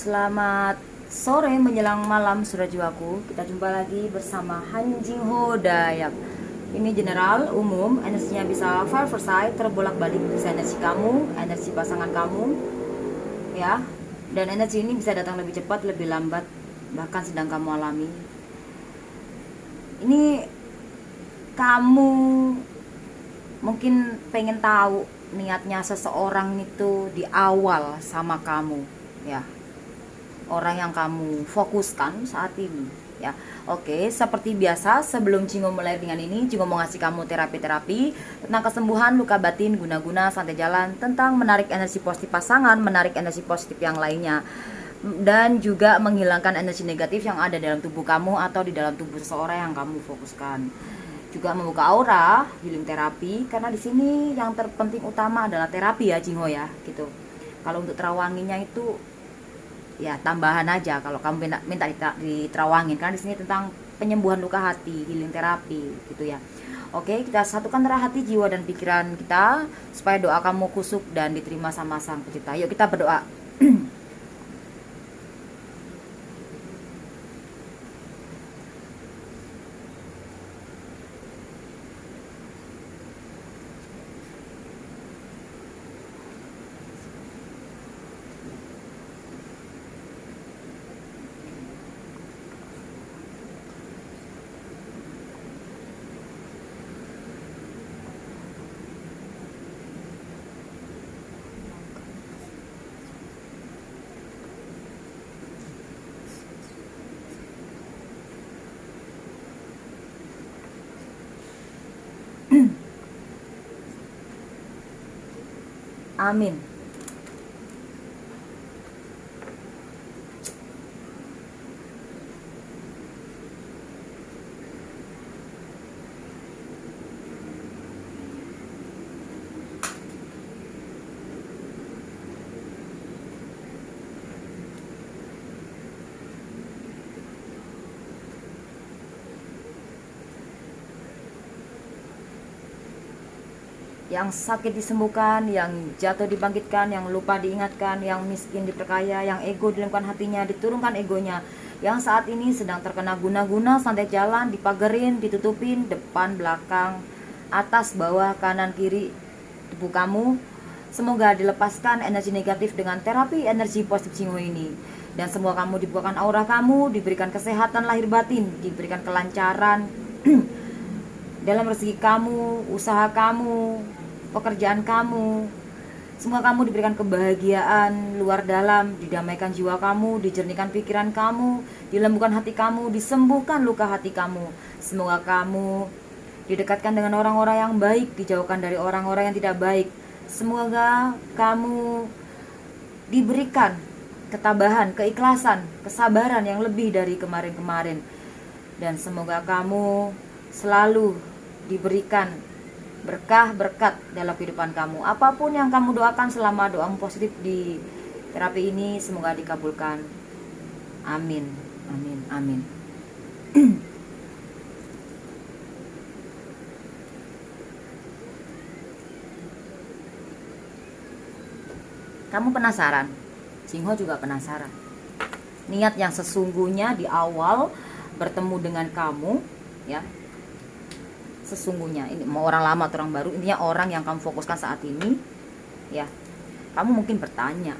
Selamat sore menjelang malam sudah jiwaku. Kita jumpa lagi bersama Han Jing Ho Dayak. Ini general umum, energinya bisa far side, terbolak-balik, bisa energi kamu, energi pasangan kamu, ya. Dan energi ini bisa datang lebih cepat, lebih lambat, bahkan sedang kamu alami. Ini kamu mungkin pengen tahu niatnya seseorang itu di awal sama kamu, ya, orang yang kamu fokuskan saat ini, ya. Oke, seperti biasa sebelum Jingo mulai dengan ini, Jingo mau ngasih kamu terapi-terapi tentang kesembuhan luka batin guna-guna santai jalan, tentang menarik energi positif pasangan, menarik energi positif yang lainnya, dan juga menghilangkan energi negatif yang ada dalam tubuh kamu atau di dalam tubuh seseorang yang kamu fokuskan. Juga membuka aura, healing terapi, karena di sini yang terpenting utama adalah terapi ya Jingo ya, gitu. Kalau untuk terawanginya itu ya tambahan aja kalau kamu minta diterawangin, karena di sini tentang penyembuhan luka hati, healing terapi gitu ya. Oke, kita satukan antara hati, jiwa dan pikiran kita supaya doa kamu kusuk dan diterima sama Sang Pencipta. Yuk kita berdoa. Amin. Yang sakit disembuhkan, yang jatuh dibangkitkan, yang lupa diingatkan, yang miskin diperkaya, yang ego dilemparkan hatinya, diturunkan egonya, yang saat ini sedang terkena guna-guna santai jalan, dipagerin, ditutupin, depan, belakang, atas, bawah, kanan, kiri tubuh kamu, semoga dilepaskan energi negatif dengan terapi energi positif Jingo ini. Dan semua kamu dibukakan aura kamu, diberikan kesehatan lahir batin, diberikan kelancaran dalam rezeki kamu, usaha kamu, pekerjaan kamu. Semua kamu diberikan kebahagiaan luar dalam, didamaikan jiwa kamu, dijernihkan pikiran kamu, dilembutkan hati kamu, disembuhkan luka hati kamu. Semoga kamu didekatkan dengan orang-orang yang baik, dijauhkan dari orang-orang yang tidak baik. Semoga kamu diberikan ketabahan, keikhlasan, kesabaran yang lebih dari kemarin-kemarin. Dan semoga kamu selalu diberikan berkah berkat dalam kehidupan kamu. Apapun yang kamu doakan selama doamu positif di terapi ini, semoga dikabulkan. Amin, amin, amin. Kamu penasaran? Jingo juga penasaran. Niat yang sesungguhnya di awal bertemu dengan kamu, ya. Sesungguhnya ini mau orang lama atau orang baru, intinya orang yang kamu fokuskan saat ini, ya. Kamu mungkin bertanya,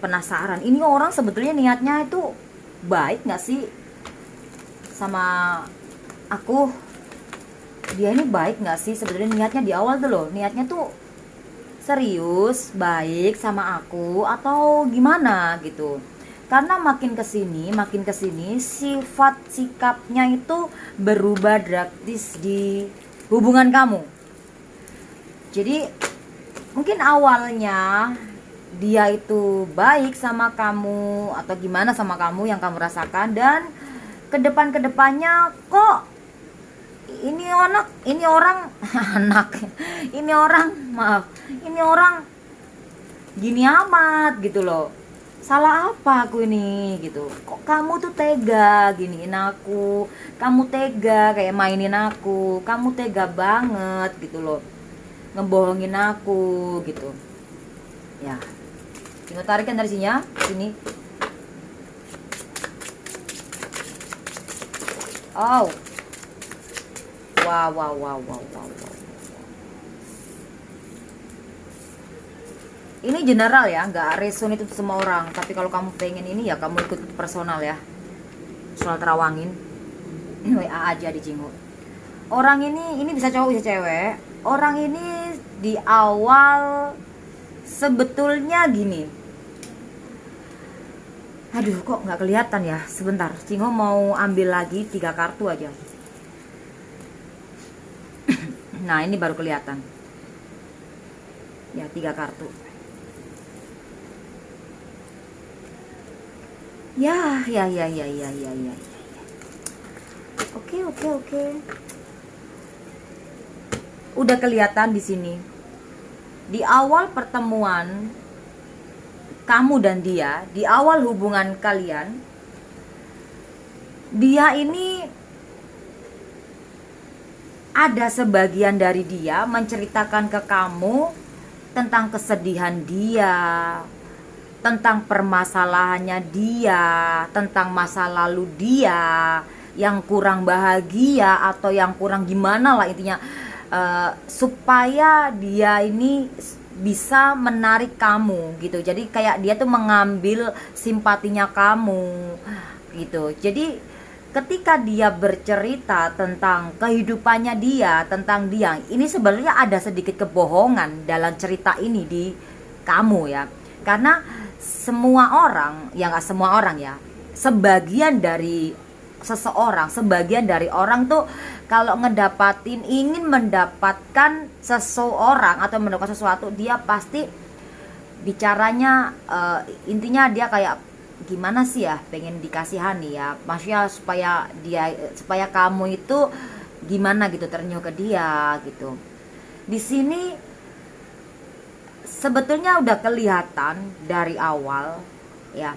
penasaran, ini orang sebetulnya niatnya itu baik nggak sih sama aku? Dia ini baik nggak sih sebetulnya, niatnya di awal tuh loh, niatnya tuh serius baik sama aku atau gimana gitu. Karena makin kesini sifat sikapnya itu berubah drastis di hubungan kamu. Jadi mungkin awalnya dia itu baik sama kamu atau gimana sama kamu yang kamu rasakan, dan kedepannya kok ini orang ini orang gini amat gitu loh. Salah apa aku ini gitu, kok kamu tuh tega giniin aku, kamu tega kayak mainin aku, kamu tega banget gitu loh, ngebohongin aku gitu ya. Tinggal tarik energinya sini. Oh, wow, wow, wow, wow, wow, wow. Ini general ya, nggak resonate itu semua orang. Tapi kalau kamu pengen ini ya kamu ikut personal ya. Soal terawangin, WA aja di Jingho. Orang ini bisa cowok bisa cewek. Orang ini di awal sebetulnya gini. Aduh, kok nggak kelihatan ya? Sebentar, Jingho mau ambil lagi 3 kartu aja. Nah, ini baru kelihatan. Ya, 3 kartu. Ya. Oke. Udah kelihatan di sini. Di awal pertemuan kamu dan dia, di awal hubungan kalian, dia ini ada sebagian dari dia menceritakan ke kamu tentang kesedihan dia, tentang permasalahannya dia, tentang masa lalu dia yang kurang bahagia atau yang kurang gimana lah intinya, supaya dia ini bisa menarik kamu gitu. Jadi kayak dia tuh mengambil simpatinya kamu gitu. Jadi ketika dia bercerita tentang kehidupannya dia, tentang dia, ini sebenarnya ada sedikit kebohongan dalam cerita ini di kamu ya. Karena semua orang, ya nggak semua orang ya, sebagian dari seseorang, sebagian dari orang tuh kalau ingin mendapatkan seseorang atau mendapatkan sesuatu, dia pasti bicaranya intinya dia kayak gimana sih ya, pengen dikasihani ya, maksudnya supaya kamu itu gimana gitu, ternyuh ke dia gitu. Di sini sebetulnya udah kelihatan dari awal ya.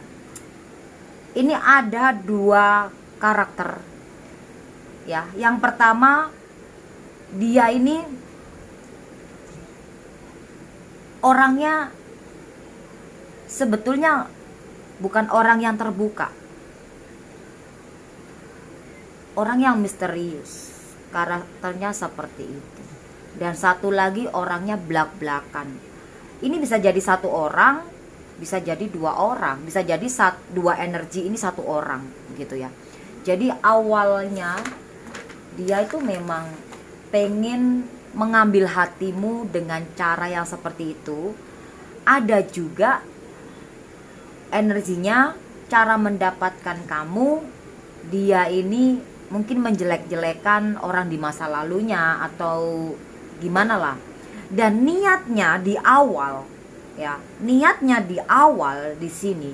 Ini ada 2 karakter ya. Yang pertama, dia ini orangnya sebetulnya bukan orang yang terbuka, orang yang misterius, karakternya seperti itu. Dan satu lagi orangnya blak-blakan. Ini bisa jadi 1 orang, bisa jadi 2 orang, bisa jadi 2 energi ini 1 orang gitu ya. Jadi awalnya dia itu memang pengen mengambil hatimu dengan cara yang seperti itu. Ada juga energinya, cara mendapatkan kamu, dia ini mungkin menjelek-jelekan orang di masa lalunya atau gimana lah. Dan niatnya di awal ya, niatnya di awal di sini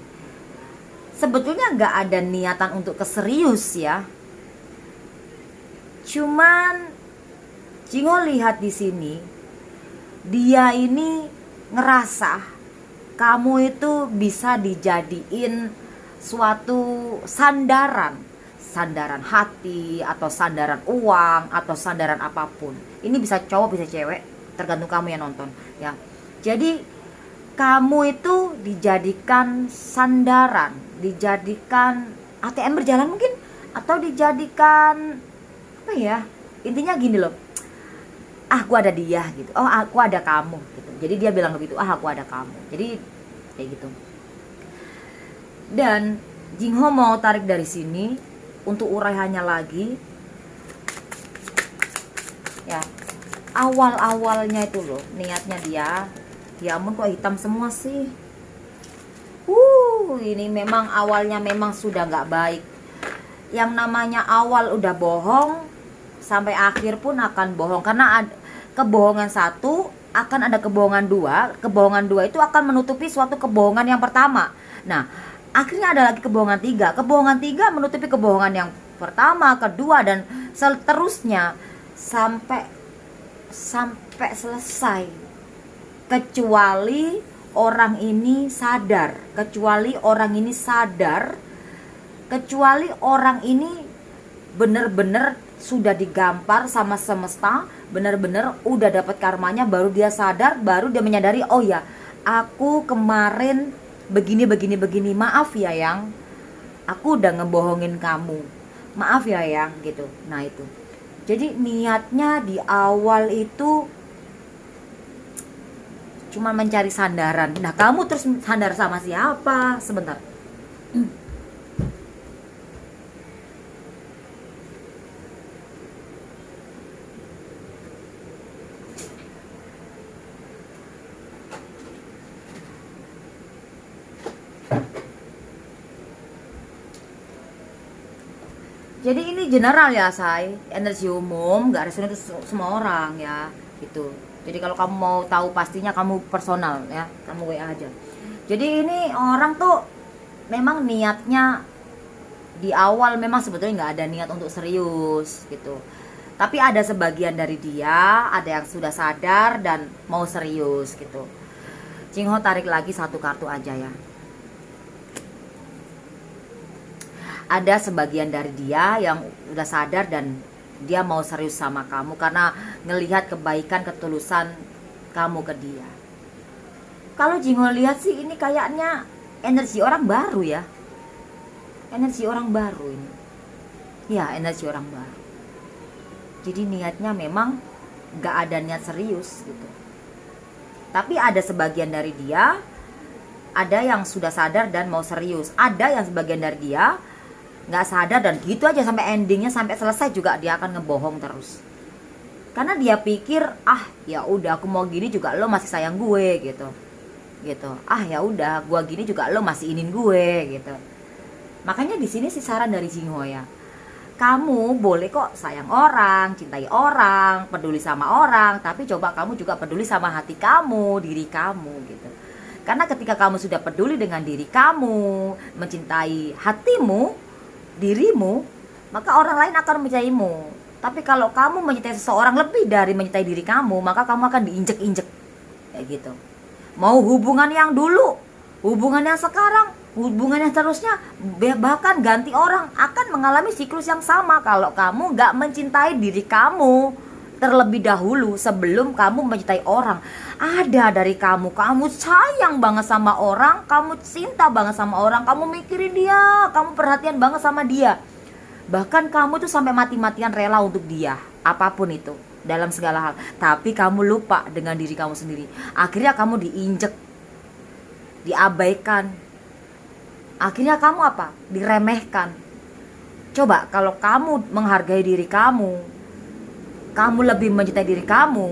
sebetulnya nggak ada niatan untuk keserius ya. Cuman Jingho lihat di sini, dia ini ngerasa kamu itu bisa dijadiin suatu sandaran hati atau sandaran uang atau sandaran apapun. Ini bisa cowok bisa cewek, tergantung kamu yang nonton ya. Jadi kamu itu dijadikan sandaran, dijadikan ATM berjalan mungkin, atau dijadikan apa ya, intinya gini loh, aku ada dia gitu, oh aku ada kamu gitu. Jadi dia bilang begitu, aku ada kamu, jadi kayak gitu. Dan Jingho mau tarik dari sini untuk uraiannya lagi ya. Awal-awalnya itu loh, niatnya dia, ya ampun kok hitam semua sih. Ini memang awalnya memang sudah nggak baik. Yang namanya awal udah bohong, sampai akhir pun akan bohong. Karena kebohongan 1 akan ada kebohongan 2. Kebohongan 2 itu akan menutupi suatu kebohongan yang pertama. Nah, akhirnya ada lagi kebohongan 3. Kebohongan 3 menutupi kebohongan yang pertama, kedua, dan seterusnya sampai selesai. Kecuali orang ini sadar, kecuali orang ini bener-bener sudah digampar sama semesta, bener-bener udah dapat karmanya, baru dia sadar, baru dia menyadari, oh ya, aku kemarin begini, maaf ya yang aku udah ngebohongin kamu. maaf ya yang gitu. Nah itu, jadi niatnya di awal itu cuma mencari sandaran. Nah kamu terus sandar sama siapa? Sebentar. Jadi ini general ya, say, energi umum, nggak resonate semua orang ya, gitu. Jadi kalau kamu mau tahu pastinya kamu personal ya, kamu WA aja. Jadi ini orang tuh memang niatnya di awal memang sebetulnya nggak ada niat untuk serius gitu. Tapi ada sebagian dari dia, ada yang sudah sadar dan mau serius gitu. Jingho tarik lagi satu kartu aja ya. Ada sebagian dari dia yang udah sadar dan dia mau serius sama kamu karena ngelihat kebaikan ketulusan kamu ke dia. Kalau Jingho lihat sih ini kayaknya energi orang baru ya. Energi orang baru ini. Ya, energi orang baru. Jadi niatnya memang gak ada niat serius gitu. Tapi ada sebagian dari dia, ada yang sudah sadar dan mau serius. Ada yang sebagian dari dia nggak sadar dan gitu aja sampai endingnya, sampai selesai juga dia akan ngebohong terus. Karena dia pikir, ah ya udah aku mau gini juga lo masih sayang gue gitu. Gitu. Ah ya udah, gua gini juga lo masih ingin gue gitu. Makanya di sini sih saran dari Jingho ya. Kamu boleh kok sayang orang, cintai orang, peduli sama orang, tapi coba kamu juga peduli sama hati kamu, diri kamu gitu. Karena ketika kamu sudah peduli dengan diri kamu, mencintai hatimu, dirimu, maka orang lain akan mencintaimu. Tapi kalau kamu mencintai seseorang lebih dari mencintai diri kamu, maka kamu akan diinjek-injek kayak gitu. Mau hubungan yang dulu, hubungan yang sekarang, hubungan yang terusnya, bahkan ganti orang, akan mengalami siklus yang sama kalau kamu gak mencintai diri kamu terlebih dahulu sebelum kamu mencintai orang. Ada dari kamu sayang banget sama orang, kamu cinta banget sama orang, kamu mikirin dia, kamu perhatian banget sama dia. Bahkan kamu tuh sampai mati-matian rela untuk dia, apapun itu, dalam segala hal. Tapi kamu lupa dengan diri kamu sendiri. Akhirnya kamu diinjek, diabaikan. Akhirnya kamu apa? Diremehkan. Coba kalau kamu menghargai diri kamu, kamu lebih mencintai diri kamu,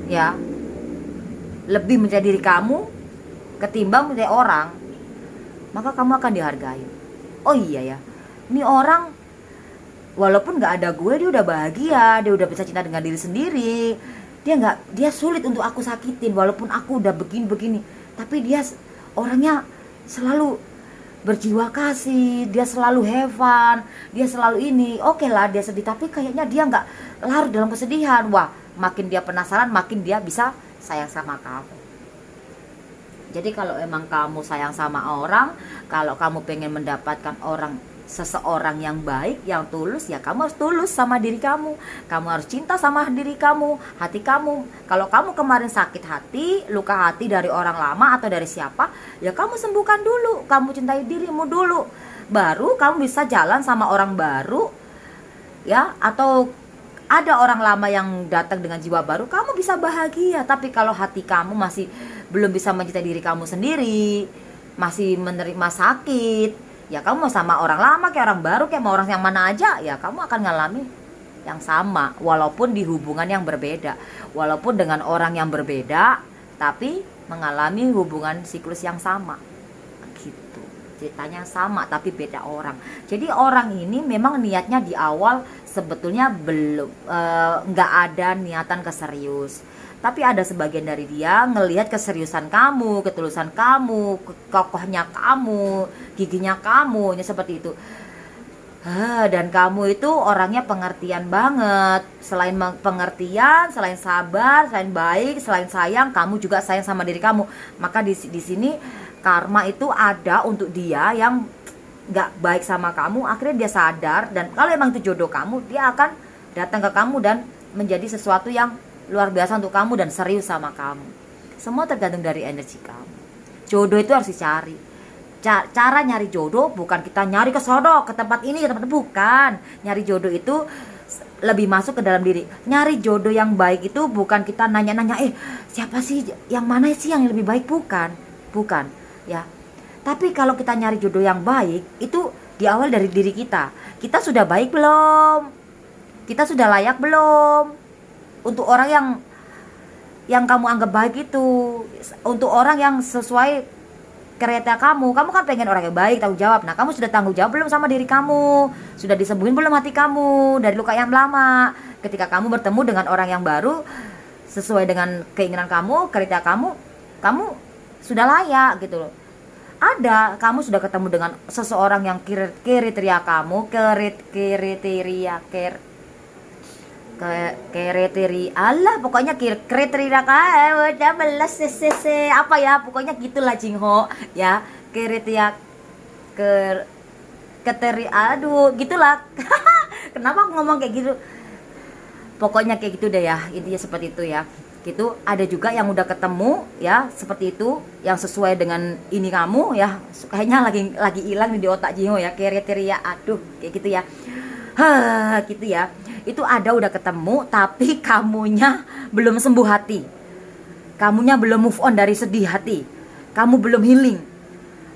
ya, lebih mencintai diri kamu ketimbang mencintai orang, maka kamu akan dihargai. Oh iya ya, ini orang walaupun nggak ada gue, dia udah bahagia, dia udah bisa cinta dengan diri sendiri, dia sulit untuk aku sakitin walaupun aku udah begini-begini, tapi dia orangnya selalu berjiwa kasih, dia selalu have fun, dia selalu ini. Oke lah dia sedih, tapi kayaknya dia nggak larut dalam kesedihan. Wah, makin dia penasaran, makin dia bisa sayang sama kamu. Jadi kalau emang kamu sayang sama orang, kalau kamu pengen mendapatkan seseorang yang baik, yang tulus, ya kamu harus tulus sama diri kamu. Kamu harus cinta sama diri kamu, hati kamu. Kalau kamu kemarin sakit hati, luka hati dari orang lama atau dari siapa, ya kamu sembuhkan dulu. Kamu cintai dirimu dulu, baru kamu bisa jalan sama orang baru, ya. Atau ada orang lama yang datang dengan jiwa baru, kamu bisa bahagia. Tapi kalau hati kamu masih belum bisa mencintai diri kamu sendiri, masih menerima sakit, ya kamu mau sama orang lama kayak orang baru kayak mau orang yang mana aja, ya kamu akan ngalami yang sama walaupun di hubungan yang berbeda, walaupun dengan orang yang berbeda, tapi mengalami hubungan siklus yang sama gitu. Ceritanya sama tapi beda orang. Jadi orang ini memang niatnya di awal sebetulnya belum nggak ada niatan keserius. Tapi ada sebagian dari dia ngelihat keseriusan kamu, ketulusan kamu, kokohnya kamu, giginya kamu, seperti itu. Dan kamu itu orangnya pengertian banget. Selain pengertian, selain sabar, selain baik, selain sayang, kamu juga sayang sama diri kamu. Maka di sini karma itu ada untuk dia yang nggak baik sama kamu. Akhirnya dia sadar, dan kalau emang itu jodoh kamu, dia akan datang ke kamu dan menjadi sesuatu yang luar biasa untuk kamu dan serius sama kamu. Semua tergantung dari energi kamu. Jodoh itu harus dicari. Cara nyari jodoh bukan kita nyari ke sono, ke tempat ini, ke tempat itu, bukan. Nyari jodoh itu lebih masuk ke dalam diri. Nyari jodoh yang baik itu bukan kita nanya-nanya, siapa sih, yang mana sih yang lebih baik, bukan ya. Tapi kalau kita nyari jodoh yang baik itu di awal dari diri kita. Kita sudah baik belum? Kita sudah layak belum untuk orang yang kamu anggap baik itu, untuk orang yang sesuai kriteria kamu kan pengen orang yang baik, tanggung jawab. Nah, kamu sudah tanggung jawab belum sama diri kamu? Sudah disembuhin belum hati kamu dari luka yang lama? Ketika kamu bertemu dengan orang yang baru sesuai dengan keinginan kamu, kriteria kamu sudah layak gitu loh. Kamu sudah ketemu dengan seseorang yang kriteria kamu, pokoknya kriteria kayak udah belas cc apa ya, pokoknya gitulah Jingho ya, kriteria aduh gitulah. Kenapa aku ngomong kayak gitu, pokoknya kayak gitu deh ya, intinya seperti itu ya gitu. Ada juga yang udah ketemu ya seperti itu, yang sesuai dengan ini kamu ya, kayaknya lagi hilang di otak Jingho ya, kriteria aduh kayak gitu ya. Gitu ya. Itu ada udah ketemu tapi kamunya belum sembuh hati. Kamunya belum move on dari sedih hati. Kamu belum healing.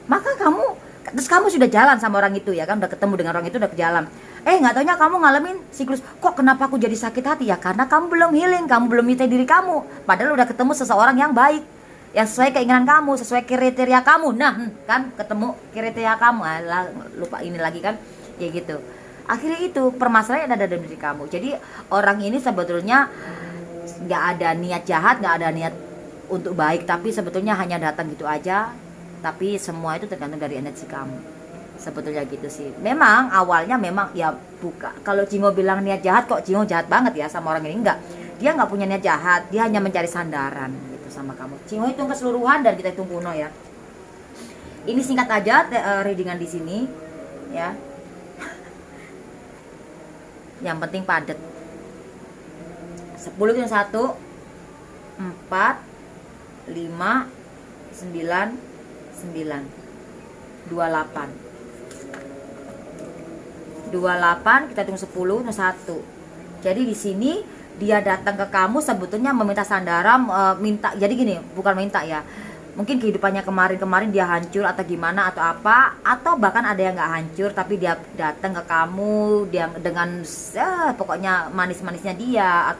Maka kamu sudah jalan sama orang itu ya kan, udah ketemu dengan orang itu, udah ke jalan. Nggak taunya kamu ngalamin siklus, kok kenapa aku jadi sakit hati ya? Karena kamu belum healing, kamu belum mencintai diri kamu. Padahal udah ketemu seseorang yang baik, yang sesuai keinginan kamu, sesuai kriteria kamu. Nah, kan ketemu kriteria kamu. Lupa ini lagi kan. Kayak gitu. Akhirnya itu permasalahan ada dalam diri kamu. Jadi orang ini sebetulnya nggak ada niat jahat, nggak ada niat untuk baik, tapi sebetulnya hanya datang gitu aja. Tapi semua itu tergantung dari energi kamu. Sebetulnya gitu sih. Memang awalnya memang ya kalau Jingho bilang niat jahat, kok Jingho jahat banget ya sama orang ini, enggak. Dia nggak punya niat jahat, dia hanya mencari sandaran gitu sama kamu. Jingho hitung keseluruhan dan kita hitung kuno ya. Ini singkat aja readingan di sini ya. Yang penting padat. 10 itu 1 4 5 9 9 28 kita hitung 10 itu 1. Jadi di sini dia datang ke kamu sebetulnya meminta sandaran, minta, jadi gini, bukan minta ya, mungkin kehidupannya kemarin dia hancur atau gimana atau apa, atau bahkan ada yang nggak hancur tapi dia datang ke kamu dia dengan pokoknya manis-manisnya dia,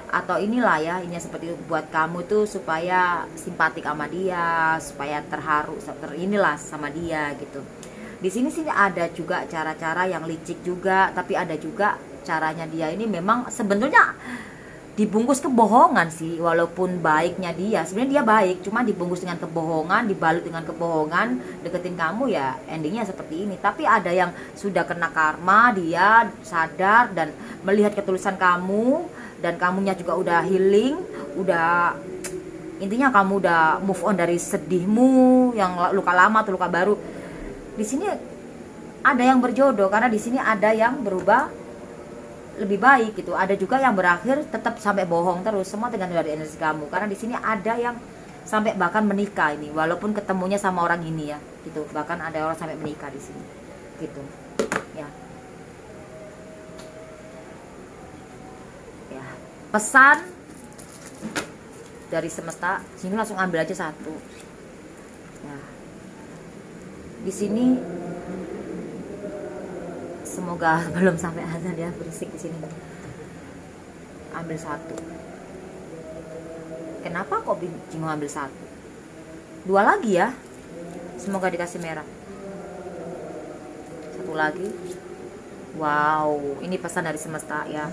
atau inilah ya, ini seperti itu buat kamu tuh supaya simpatik sama dia, supaya terharu inilah sama dia gitu. Di sini sih ada juga cara-cara yang licik juga, tapi ada juga caranya dia ini memang sebetulnya dibungkus kebohongan sih. Walaupun baiknya dia, sebenarnya dia baik, cuma dibungkus dengan kebohongan, dibalut dengan kebohongan, deketin kamu ya endingnya seperti ini. Tapi ada yang sudah kena karma, dia sadar dan melihat ketulusan kamu, dan kamunya juga udah healing, udah intinya kamu udah move on dari sedihmu yang luka lama atau luka baru. Di sini ada yang berjodoh karena di sini ada yang berubah lebih baik gitu. Ada juga yang berakhir tetap sampai bohong terus. Semua tergantung dari energi kamu. Karena di sini ada yang sampai bahkan menikah ini, walaupun ketemunya sama orang ini ya, gitu. Bahkan ada orang sampai menikah di sini, gitu. Ya. Ya. Pesan dari semesta, sini langsung ambil aja satu. Ya. Di sini semoga belum sampai azan ya, berisik di sini. Ambil satu. Kenapa kok Jingho ambil satu? 2 lagi ya. Semoga dikasih merah. 1 lagi. Wow, ini pesan dari semesta ya.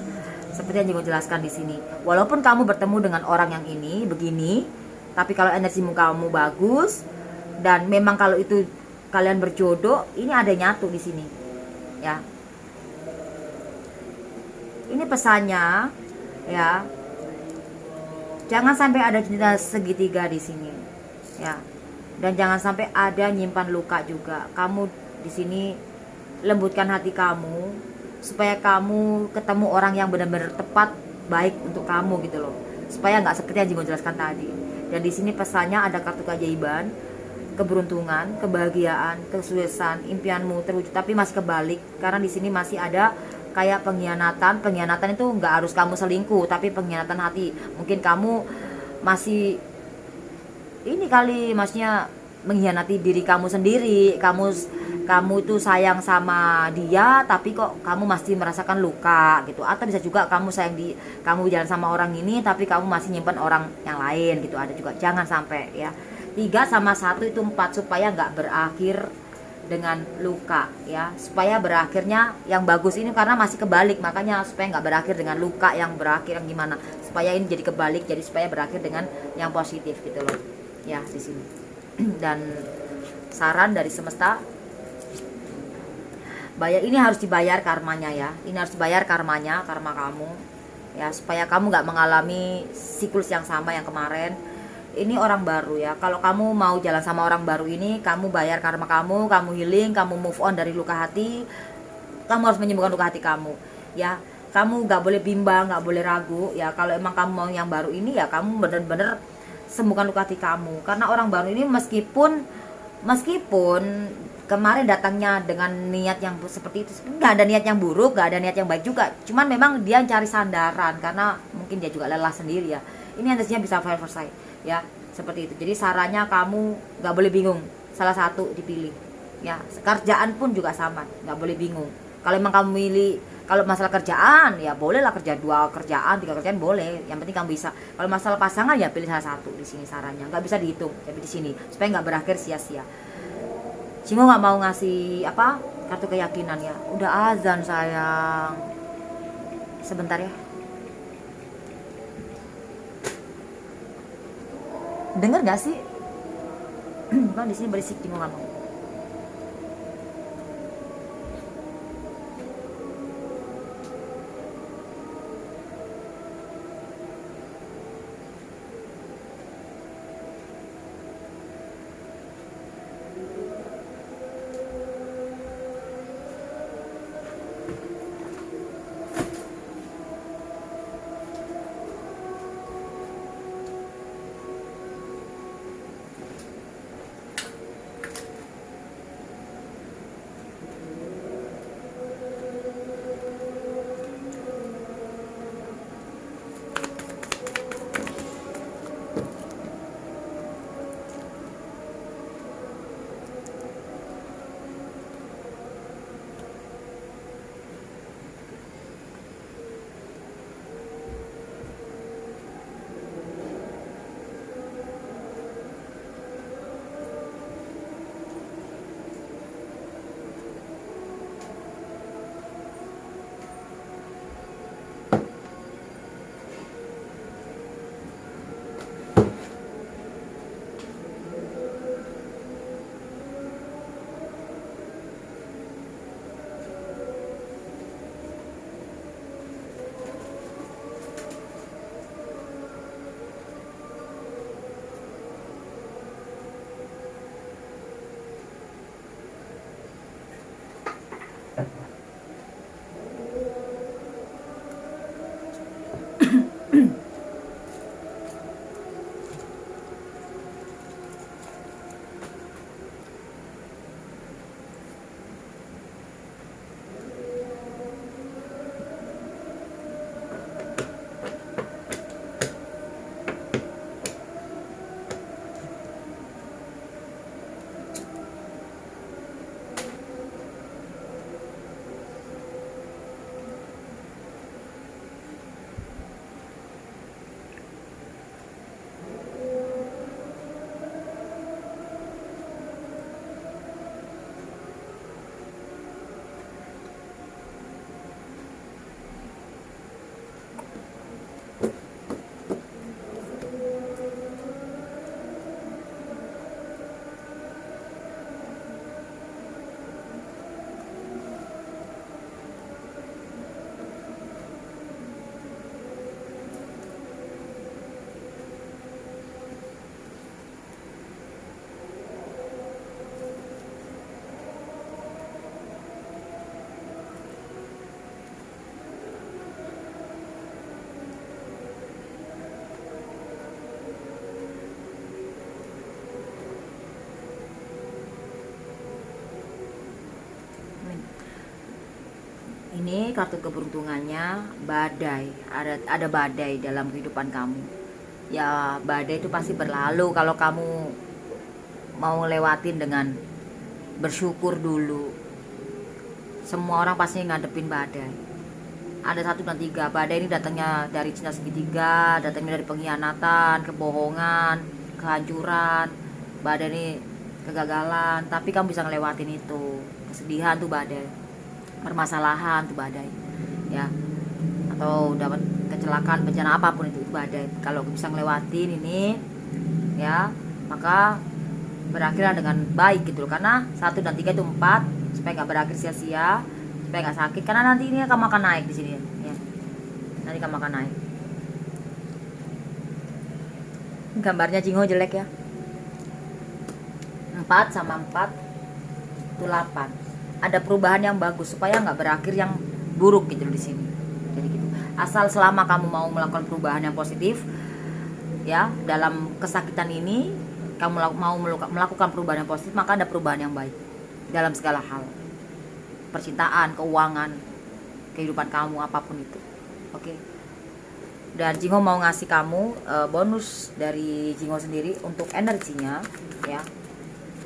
Seperti yang Jingho jelaskan di sini. Walaupun kamu bertemu dengan orang yang ini begini, tapi kalau energimu kamu bagus dan memang kalau itu kalian berjodoh, ini ada nyatu di sini. Ya. Ini pesannya ya. Jangan sampai ada cinta segitiga di sini. Ya. Dan jangan sampai ada nyimpan luka juga. Kamu di sini lembutkan hati kamu supaya kamu ketemu orang yang benar-benar tepat, baik untuk kamu gitu loh. Supaya nggak seperti yang Jingho jelaskan tadi. Dan di sini pesannya ada kartu keajaiban. keberuntungan, kebahagiaan, kesuksesan, impianmu terwujud, tapi masih kebalik karena di sini masih ada kayak pengkhianatan. Pengkhianatan itu nggak harus kamu selingkuh, tapi pengkhianatan hati. Mungkin kamu masih ini kali, maksudnya mengkhianati diri kamu sendiri. Kamu itu sayang sama dia, tapi kok kamu masih merasakan luka gitu. Atau bisa juga kamu kamu jalan sama orang ini, tapi kamu masih nyimpan orang yang lain gitu. Ada juga, jangan sampai ya. 3 sama 1 itu 4, supaya nggak berakhir dengan luka ya, supaya berakhirnya yang bagus ini, karena masih kebalik, makanya supaya nggak berakhir dengan luka yang berakhir yang gimana, supaya ini jadi kebalik, jadi supaya berakhir dengan yang positif gitu loh ya di sini. Dan saran dari semesta, ini harus dibayar karmanya ya, ini harus dibayar karmanya, karma kamu ya, supaya kamu nggak mengalami siklus yang sama yang kemarin. Ini orang baru ya, kalau kamu mau jalan sama orang baru ini, kamu bayar karma kamu healing, kamu move on dari luka hati. Kamu harus menyembuhkan luka hati kamu ya. Kamu gak boleh bimbang, gak boleh ragu ya. Kalau emang kamu mau yang baru ini ya, kamu bener-bener sembuhkan luka hati kamu. Karena orang baru ini meskipun kemarin datangnya dengan niat yang seperti itu, nggak ada niat yang buruk, nggak ada niat yang baik juga, cuman memang dia cari sandaran karena mungkin dia juga lelah sendiri ya. Ini harusnya bisa selesai ya, seperti itu. Jadi sarannya kamu nggak boleh bingung, salah satu dipilih ya. Kerjaan pun juga sama, nggak boleh bingung. Kalau emang kamu milih, kalau masalah kerjaan ya bolehlah kerja 2 kerjaan 3 kerjaan boleh, yang penting kamu bisa. Kalau masalah pasangan ya pilih salah satu. Di sini sarannya nggak bisa dihitung, tapi di sini supaya nggak berakhir sia-sia. Cimo nggak mau ngasih kartu keyakinan ya. Udah azan sayang, sebentar ya. Dengar gak sih? Bang di sini berisik, Cimo nggak mau. Ini kartu keberuntungannya badai. Ada badai dalam kehidupan kamu. Ya, badai itu pasti berlalu kalau kamu mau lewatin dengan bersyukur dulu. Semua orang pasti ngadepin badai. Ada 1 dan 3. Badai ini datangnya dari cinta segitiga, datangnya dari pengkhianatan, kebohongan, kehancuran. Badai ini kegagalan, tapi kamu bisa ngelewatin itu. Kesedihan tuh badai, permasalahan tuh badai, ya, atau dapat kecelakaan, bencana apapun itu badai. Kalau bisa ngelewatin ini, ya, maka berakhirlah dengan baik gitu loh. Karena 1 dan 3 itu 4, supaya nggak berakhir sia-sia, supaya nggak sakit. Karena nanti ini kamu akan naik di sini, ya. Nanti kamu akan naik. Gambarnya Jingho jelek ya. 4 sama 4 itu 8. Ada perubahan yang bagus supaya nggak berakhir yang buruk gitu di sini. Jadi gitu. Asal selama kamu mau melakukan perubahan yang positif, ya, dalam kesakitan ini kamu mau melakukan perubahan yang positif, maka ada perubahan yang baik dalam segala hal. Percintaan, keuangan, kehidupan kamu, apapun itu. Oke. Dan Jingho mau ngasih kamu bonus dari Jingho sendiri untuk energinya, ya.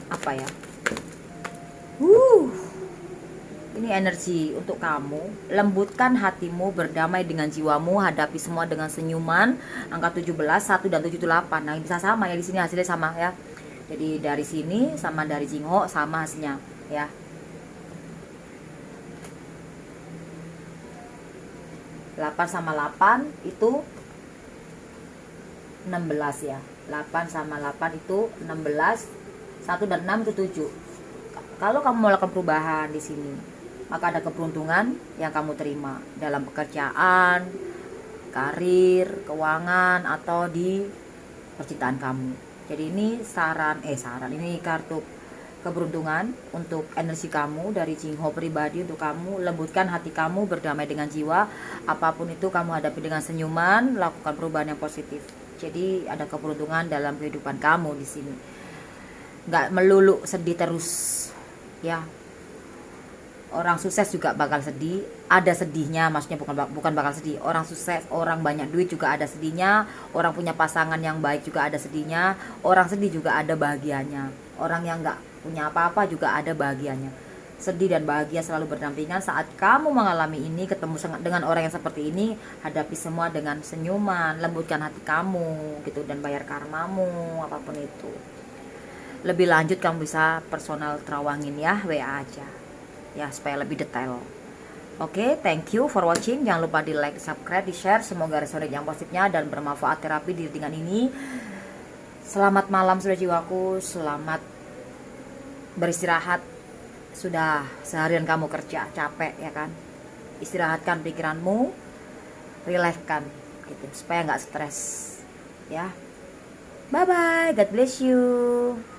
Apa ya? Ini energi untuk kamu. Lembutkan hatimu, berdamai dengan jiwamu, hadapi semua dengan senyuman. Angka 17, 1 dan 7 itu 8. Nah, bisa sama ya, di sini hasilnya sama ya. Jadi dari sini sama dari Jingho sama hasilnya ya. Delapan sama 8 itu 16 ya. 8 sama 8 itu 16. 1 dan 6 itu 7. Kalau kamu melakukan perubahan di sini, maka ada keberuntungan yang kamu terima dalam pekerjaan, karir, keuangan, atau di percintaan kamu. Jadi ini saran ini kartu keberuntungan untuk energi kamu dari Jingho pribadi untuk kamu. Lembutkan hati kamu, berdamai dengan jiwa, apapun itu kamu hadapi dengan senyuman, lakukan perubahan yang positif. Jadi ada keberuntungan dalam kehidupan kamu di sini. Nggak melulu sedih terus, ya. Orang sukses juga bakal sedih, ada sedihnya, maksudnya bukan bakal sedih. Orang sukses, orang banyak duit juga ada sedihnya, orang punya pasangan yang baik juga ada sedihnya, orang sedih juga ada bahagianya, orang yang nggak punya apa-apa juga ada bahagianya. Sedih dan bahagia selalu berdampingan. Saat kamu mengalami ini, ketemu dengan orang yang seperti ini, hadapi semua dengan senyuman, lembutkan hati kamu gitu, dan bayar karmamu, apapun itu. Lebih lanjut kamu bisa personal terawangin ya, WA aja ya, supaya lebih detail. Oke, thank you for watching. Jangan lupa di like, subscribe, di share. Semoga resonate yang positifnya dan bermanfaat terapi diri dengan ini. Selamat malam sudah jiwaku, selamat beristirahat. Sudah seharian kamu kerja capek ya kan, istirahatkan pikiranmu, relaxkan gitu supaya nggak stres ya. Bye bye, God bless you.